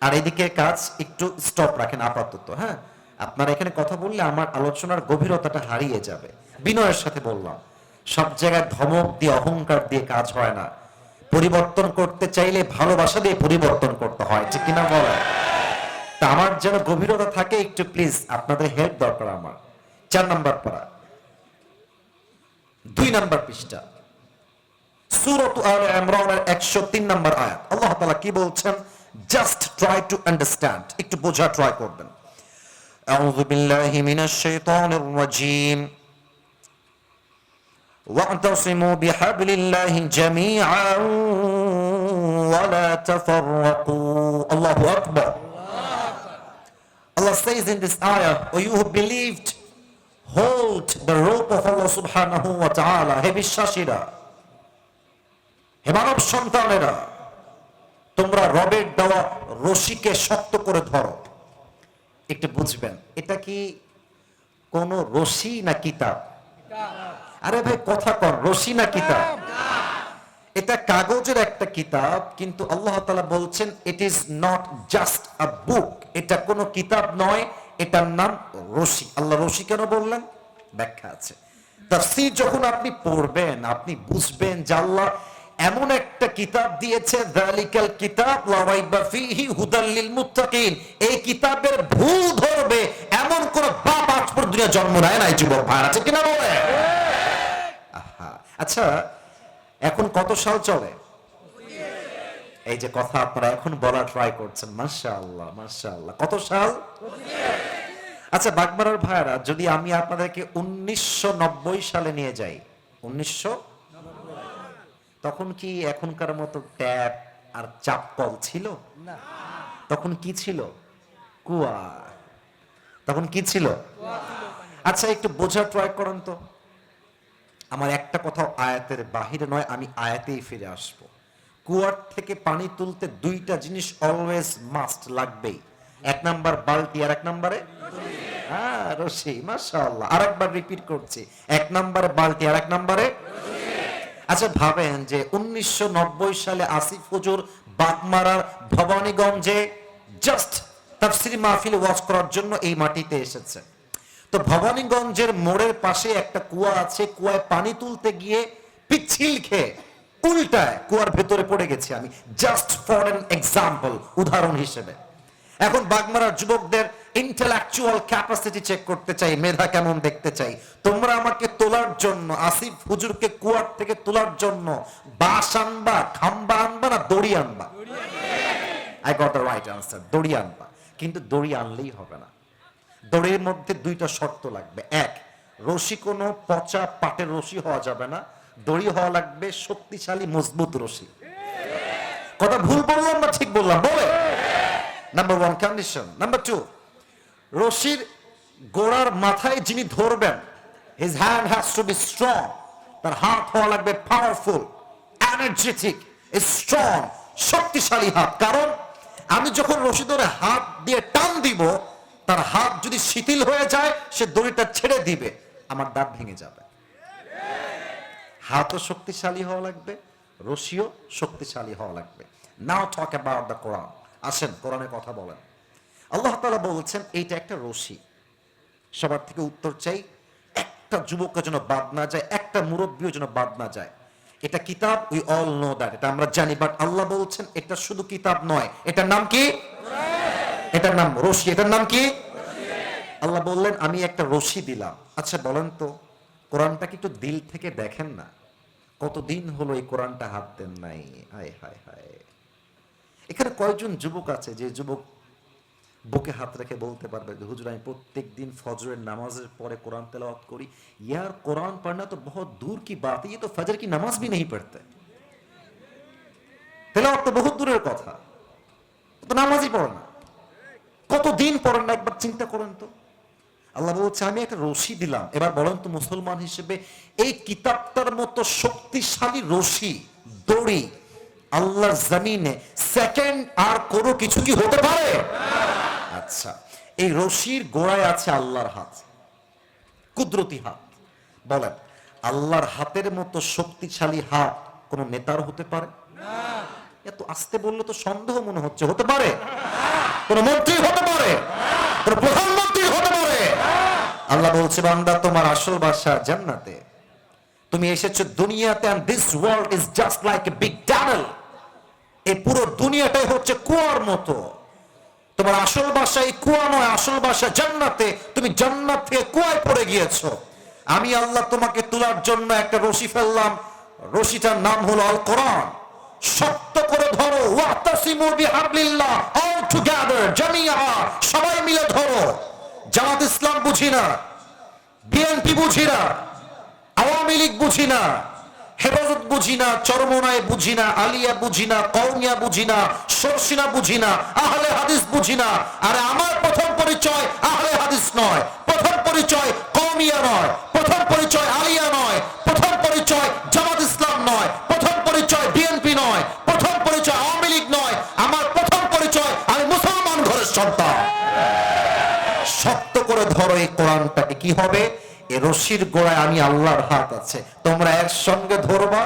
আর এদিকে কাজ একটু স্টপ রাখেন আপাতত। হ্যাঁ, আপনারা এখানে কথা বললে আমার আলোচনার গভীরতাটা হারিয়ে যাবে। বিনয়ের সাথে বললাম, সব জায়গায় ধমক দিয়ে অহংকার দিয়ে কাজ হয় না। পরিবর্তন করতে চাইলে ভালোবাসা দিয়ে পরিবর্তন করতে হয়, ঠিক কিনা বলেন? তা আমার যেন গভীরতা থাকে, একটু প্লিজ আপনাদের হেল্প দরকার আমার। 4 নাম্বার পারা, 2 নাম্বার পৃষ্ঠা, সূরাত আলে ইমরানের 103 নাম্বার আয়াত। আল্লাহ তাআলা কি বলছেন? জাস্ট ট্রাই টু আন্ডারস্ট্যান্ড, একটু বোঝা ট্রাই করবেন। আউযু বিল্লাহি মিনাশ শাইতানির রাজীম। واعتصموا بحبل الله جميعا ولا تفرقوا. الله أكبر. Allah says in this ayah, "O you who believed, hold the rope of Allah subhanahu wa ta'ala." হে বিশ্বাসীরা, হে মানব সন্তানেরা, তোমরা রবের দেওয়া রশিকে শক্ত করে ধরো। একটু বুঝবেন, এটা কি কোন রশি না কিতাব? আরে ভাই কথা কর, রশি না কিতাব? এটা কাগজের একটা কিতাব, কিন্তু আল্লাহ তাআলা বলছেন it is not just a book. এটা কোনো কিতাব নয়, এটার নাম রশি। আল্লাহ রশি কেন বললেন? ব্যাখ্যা আছে। তাফসীর যখন আপনি পড়বেন, আপনি বুঝবেন যে আল্লাহ এমন একটা কিতাব দিয়েছে, যালিকাল কিতাব লা রাইবা ফীহি হুদাল লিল মুত্তাকিন। এই কিতাবের ভুল ধরবে এমন কোন বাপ আজ পর্যন্ত দুনিয়া জন্ম নেয় নাই। যুবক ভাই আছে কিনা বলে? আচ্ছা, এখন কত সাল চলে? এই যে কথা আপনারা এখন বলা ট্রাই করছেন, মাশাআল্লাহ মাশাআল্লাহ। কত সাল? আচ্ছা বাগমারার ভাইরা, যদি আমি আপনাদেরকে 1990 সালে নিয়ে যাই, 1990, তখন কি এখনকার মতো ট্যাপ আর চাপকল ছিল? না। তখন কি ছিল? কুয়া। তখন কি ছিল? আচ্ছা একটু বোঝা ট্রাই করেন তো। আমার একটা কথা আয়াতের বাহিরে নয়, আমি আয়াতেই ফিরে আসব। কুয়ার থেকে পানি তুলতে 2টা জিনিস অলওয়েজ মাস্ট লাগবেই। 1 নাম্বার বালতি, আর 1 নম্বরে রশি। মাশাআল্লাহ, আরেকবার রিপিট করছি, 1 নাম্বারে বালতি আর 1 নম্বরে রশি। আচ্ছা ভাবেন যে 1990 সালে আসিফ হুজুর বাগমারার ভবানীগঞ্জে জাস্ট তাফসীর মাহফিল ওয়াজ করার জন্য এই মাটিতে এসেছে। তো ভবানীগঞ্জের মোড়ের পাশে একটা কুয়া আছে, কুয়ায় পানি তুলতে গিয়ে পিচ্ছিল খেয়ে উল্টায় কুয়ার ভেতরে পড়ে গেছি আমি, জাস্ট ফর অ্যান এক্সাম্পল, উদাহরণ হিসেবে। এখন বাগমারার যুবকদের ইন্টেলেকচুয়াল ক্যাপাসিটি চেক করতে চাই, মেধা কেমন দেখতে চাই। তোমরা আমাকে তোলার জন্য, আসিফ হুজুরকে কুয়ার থেকে তোলার জন্য বাঁশ আনবা, খাম্বা আনবা না দড়ি আনবা? I got the right answer, দড়ি আনবা। কিন্তু দড়ি আনলেই হবে না, দড়ির মধ্যে 2টা শর্ত লাগবে। 1, রশি কোনো পচা পাটের রশি হওয়া যাবে না, দড়ি হওয়া লাগবে শক্তিশালী মজবুত রশি। কথা ভুল বললাম না ঠিক বললাম? বলে নাম্বার 1 কন্ডিশন। নাম্বার 2, রশির গোড়ার মাথায় যিনি ধরবেন, his hand has to be strong. তার হাত হওয়া লাগবে পাওয়ারফুল, এনার্জেটিক, স্ট্রং, শক্তিশালী হাত। কারণ আমি যখন রশি ধরে হাত দিয়ে টান দিব, তার হাত যদি শিথিল হয়ে যায়, সে দড়িটা ছেড়ে দিবে, আমার দাঁত ভেঙে যাবে। হাতও শক্তিশালী হওয়া লাগবে, রশিও শক্তিশালী হওয়া লাগবে। নাও টক অ্যাবাউট দ্য কোরআন। আসেন কোরআনের কথা বলেন। আল্লাহ তাআলা বলছেন এইটা একটা রশি। সবার থেকে উত্তর চাই, একটা যুবকের জন্য বাদ না যায়, একটা মুরব্বীর জন্য বাদ না যায়। এটা কিতাব, উই অল নো দ্যাট, এটা আমরা জানি। বাট আল্লাহ বলছেন এটা শুধু কিতাব নয়, এটার নাম কি? এটার নাম রশি। এটার নাম কি? আল্লাহ বললেন আমি একটা রশি দিলাম। আচ্ছা বলেন তো, কোরআনটাকে একটু দিল থেকে দেখেন না। কতদিন হলো এই কোরআনটা হাত দেন নাই। হায় হায় হায়। এখানে কয়েকজন যুবক আছে যে যুবক বুকে হাত রেখে বলতে পারবে যে হুজুর আমি প্রত্যেক দিন ফজরের নামাজের পরে কোরআন তেলাওয়াত করি। यार कुरान पढ़ना तो बहुत दूर की बात है, ये तो फजर की नमाज भी नहीं पढ़ते। তেলাওয়াত তো বহুত দূরের কথা, তো নামাজই পড়ে না। কতদিন পড়েন না একবার চিন্তা করেন তো। আল্লাহ বলছে আমি একটা রশি দিলাম। এবার বলেন তো মুসলমান হিসেবে এই কিতাবটার মতো শক্তিশালী রশি, দড়ি আল্লাহর জমিনে সেকেন্ড আর কোনো কিছু কি হতে পারে? আচ্ছা, এই রশির গোড়ায় আছে আল্লাহর হাত, কুদরতি হাত। বলেন আল্লাহর হাতের মতো শক্তিশালী হাত কোন নেতার হতে পারে? এত আস্তে বললে তো সন্দেহ মনে হচ্ছে, হতে পারে? কোন মন্ত্রী হতে পারে, কোন প্রধানমন্ত্রী হতে পারে। আল্লাহ বলছে বান্দা তোমার আসল বাসা জান্নাতে। তুমি এসেছো দুনিয়াতে, and this world is just like a big tunnel. এই পুরো দুনিয়াটাই হচ্ছে কুয়ার মতো। তোমার আসল বাসা এই কুয়া নয়, আসল বাসা জান্নাতে। তুমি জান্নাত থেকে কুয়ায় পড়ে গিয়েছো। আমি আল্লাহ তোমাকে তোলার জন্য একটা রশি ফেললাম, রশিটার নাম হলো আল কোরআন। শক্ত করে ধরো, ওয়াতাসিমু বিহাবলিল্লাহ, all together, জামিয়া, সবাই মিলে ধরো। জামাত ইসলাম বুঝি না, বিএনপি বুঝি না, আওয়ামী লীগ বুঝি না, হেফাজত বুঝি না, চরমনায় বুঝি না, আলিয়া বুঝি না, কওমিয়া বুঝি না, শর্ষিনা বুঝি না, আহলে হাদিস বুঝি না। আরে আমার প্রথম পরিচয় আহলে হাদিস নয়, প্রথম পরিচয় কওমিয়া নয়, প্রথম পরিচয় আলিয়া নয়, প্রথম পরিচয় জামাত ইসলাম নয়, প্রথম পরিচয় বিএনপি নয়, প্রথম পরিচয় আওয়ামী লীগ নয়। আমার প্রথম পরিচয় আমি মুসলমান ঘরের সন্তান। শক্ত করে ধরো এই কোরআনটাকে, কি হবে? এই রশির গোড়ায় আমি আল্লাহর হাত আছে, তোমরা একসঙ্গে ধরবা।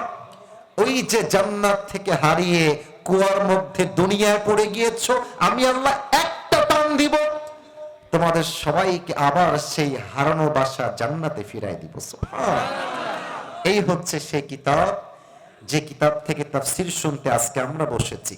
ওই যে জান্নাত থেকে হারিয়ে কুয়ার মধ্যে দুনিয়ায় পড়ে গিয়েছো, আমি আল্লাহ একটা টান দিব, তোমাদের সবাইকে আবার সেই হারানো বাসা জান্নাতে ফিরাই দিব। সুবহানাল্লাহ। এই হচ্ছে সেই কিতাব, যে কিতাব থেকে তাফসীর শুনতে আজকে আমরা বসেছি।